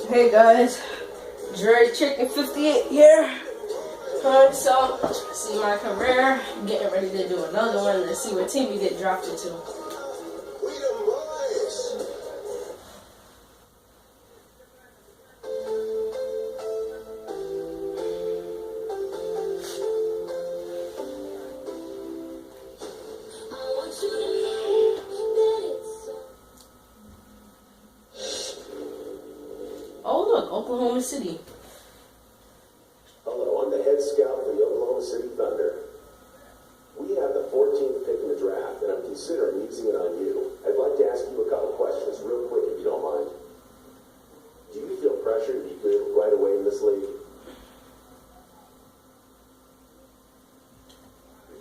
Hey guys, Dre Chicken 58 here. Alright, so see my career, getting ready to do another one. Let's see what team we get drafted to. Oh look, Oklahoma City. Hello, I'm the head scout for the Oklahoma City Thunder. We have the 14th pick in the draft, and I'm considering using it on you. I'd like to ask you a couple questions real quick if you don't mind. Do you feel pressure to be good right away in this league?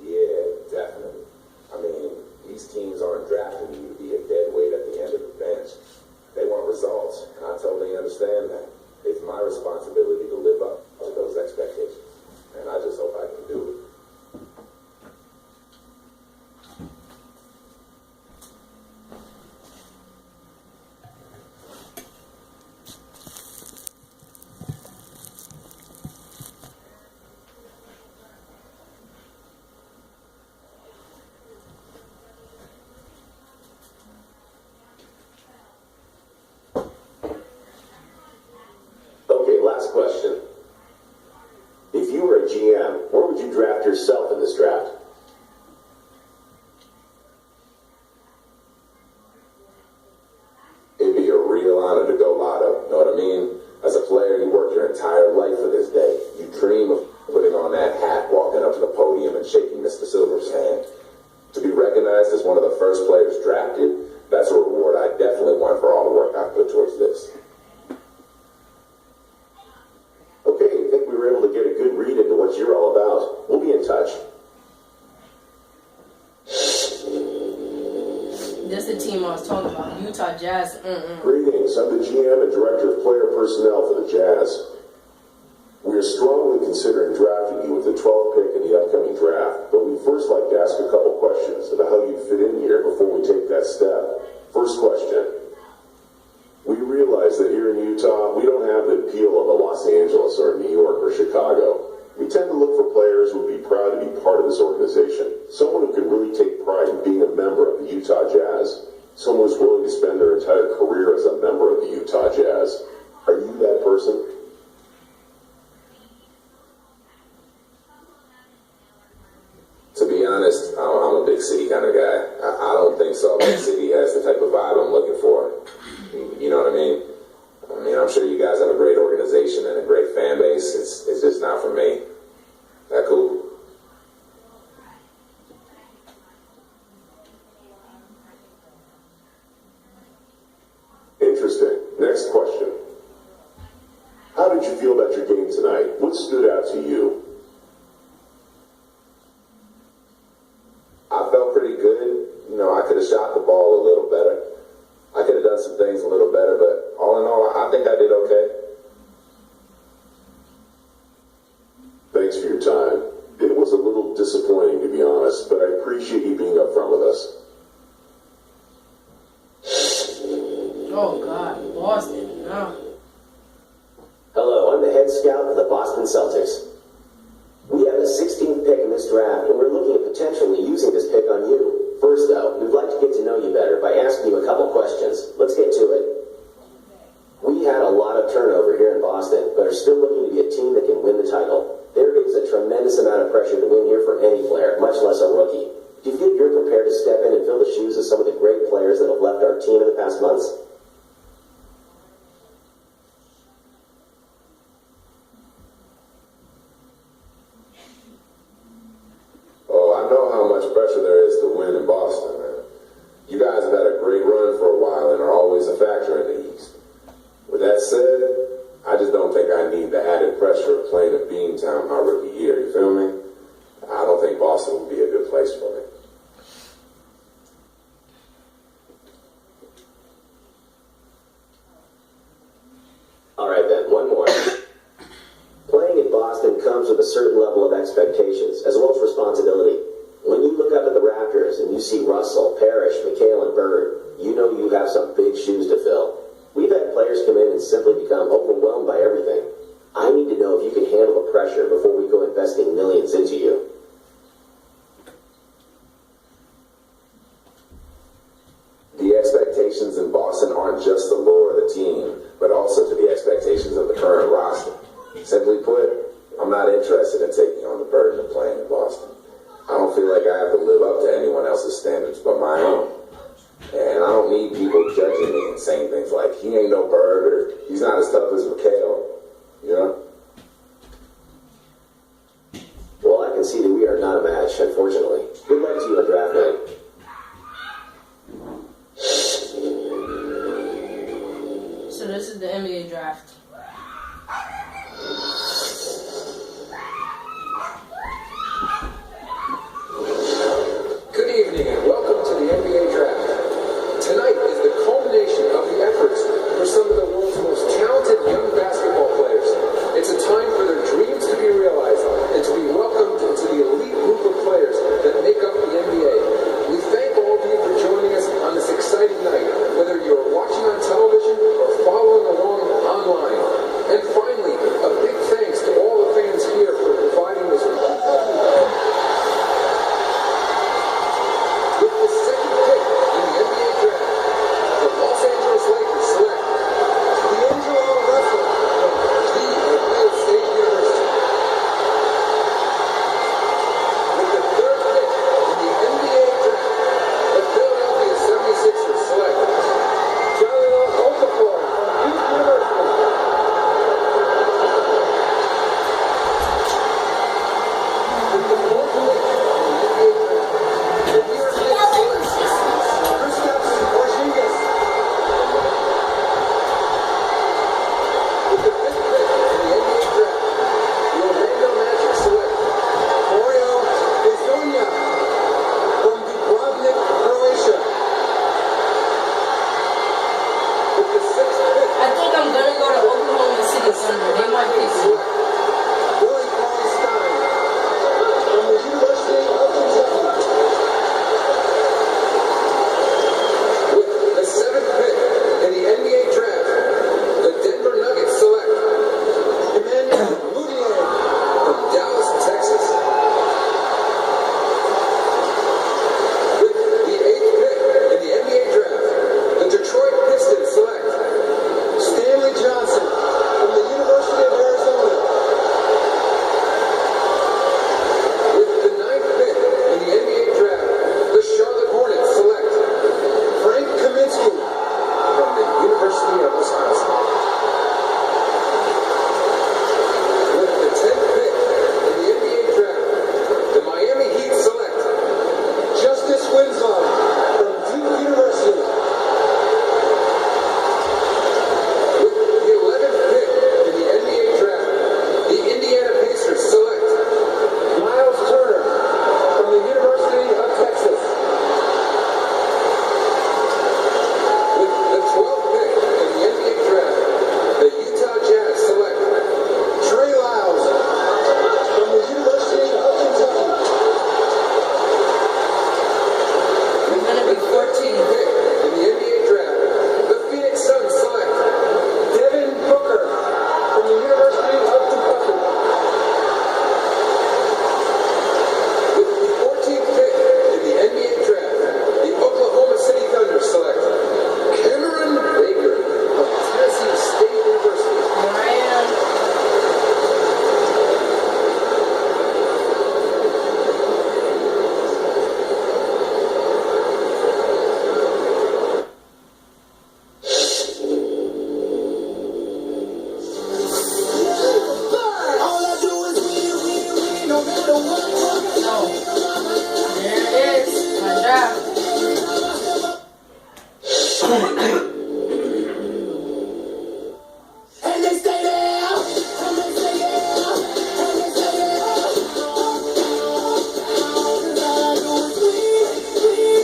Yeah, definitely. I mean, these teams aren't drafting you to be a dead weight at the end of the bench. They want results, and I totally understand that. It's my responsibility to live up to those expectations, and I just hope I can do it. Okay, last question. If you were a GM, where would you draft yourself in this draft? It'd be a real honor to go lotto, know what I mean? As a player, you work your entire life for this day. You dream of putting on that hat, walking up to the podium and shaking Mr. Silver's hand. To be recognized as one of the first players drafted, that's a reward I definitely want for all the work I put towards this. Okay, I think we were able to get a good read into what you're all about. We'll be in touch. That's the team I was talking about, Utah Jazz. Greetings, I'm the GM and Director of Player Personnel for the Jazz. We are strongly considering drafting you with the 12th pick in the upcoming draft, but we'd first like to ask a couple questions about how you fit in here before we take that step. First question. We realize that here in Utah, we don't have the appeal of a Los Angeles or New York or Chicago. We tend to look for players who would be proud to be part of this organization. Someone who can really take pride in being a member of the Utah Jazz. Someone who's willing to spend their entire career as a member of the Utah Jazz. Are you that person? To be honest, I'm a big city kind of guy. I don't think Salt Lake City has the type of vibe I'm looking for. You know what I mean? I'm sure you guys have a great organization and a great fan base. It's just not for me. That cool? Interesting. Next question. How did you feel about your game tonight? What stood out to you? I felt pretty good. I could have shot the ball a little better. I could have done some things a little better, but all in all, I think I did okay. Thanks for your time. It was a little disappointing, to be honest, but I appreciate you being upfront with us. Oh God, Boston, no. Hello, I'm the head scout of the Boston Celtics. We have the 16th pick in this draft, and we're looking at potentially using this pick on you. First, though, we'd like to get to know you better by asking you a couple questions. Let's get to it. We had a lot of turnover here in Boston, but are still looking to be a team that can win the title. There is a tremendous amount of pressure to win here for any player, much less a rookie. Do you feel you're prepared to step in and fill the shoes of some of the great players that have left our team in the past months? Oh, I know how much pressure there is to win in Boston, man. You guys have had a great run for a while and are always a factor in the East. With that said, I just don't think I need the added pressure of playing at Beantown my rookie year, you feel me? I don't think Boston would be a good place for me. All right then, one more. Playing in Boston comes with a certain level of expectations, as well as responsibility. When you look up at the Raptors and you see Russell, Parrish, McHale, and Bird, you know you have some big shoes to fill. We've had players come in and and simply become overwhelmed by everything. I need to know if you can handle the pressure before we go investing millions into you. The expectations in Boston aren't just the lore of the team, but also to the expectations of the current roster. Simply put, I'm not interested in taking on the burden of playing in Boston. I don't feel like I have to live up to anyone else's standards but my own. And I don't need people judging me and saying things like, he ain't no Bird, or he's not as tough as McHale, you know? Well, I can see that we are not a match, unfortunately. Good luck to you on draft night. So this is the NBA draft. Good evening and welcome to the NBA draft. Tonight is the culmination of the efforts for some of the world's most talented young basketball players. It's a time for their dreams to be realized and to be welcomed into the elite group of players that make up the NBA. We thank all of you for joining us on this exciting night, whether you're watching on television or following along online. And finally, a big thanks to all the fans here for providing this. With the second pick in the NBA draft, the Los Angeles Lakers select D'Angelo Russell from the Ohio State University. With the third pick in the NBA draft, the Philadelphia 76ers select Jahlil Okafor from Duke University. With the fourth pick in the NBA draft, the New York Knicks select Kristaps Porzingis. With the fifth pick in the NBA draft, the Orlando Magic select Mario Hezonja from Dubrovnik, Croatia. With the sixth pick I think I'm gonna go to Oklahoma City Thunder. They might pick me. select Willie Cauley-Stein from the University of Kentucky. With the seventh pick in the NBA draft, the Denver Nuggets select Emmanuel Mudiay from Dallas, Texas. With the eighth pick in the NBA draft, the Detroit Pistons select Stanley Johnson from the University of Arizona. With the ninth pick in the NBA draft, the Charlotte Hornets select Frank Kaminsky from the University of Wisconsin. With the 10th pick in the NBA draft, the Miami Heat select Justice Winslow from Duke University. With the 11th pick in the NBA draft, the Indiana Pacers select Miles Turner from the University of Texas. With the 12th pick in the NBA draft, the Utah Jazz select Trey Lyles from the University of Kentucky. I'm gonna be With the 13th pick in the NBA draft, the Phoenix Suns select Devin Booker from the University of Kentucky. With the 14th pick in the NBA draft, the Oklahoma City Thunder select Cameron Baker of Tennessee State University. Here I am. All I do is win, no matter what. So there it is. My draft. And they stay there, and they stay there, and they stay there. 'Cause all I do is win.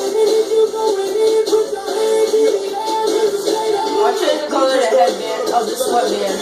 And if you go in, put your hands in the air and stay there. I'll change the color of the headband of the sweatband.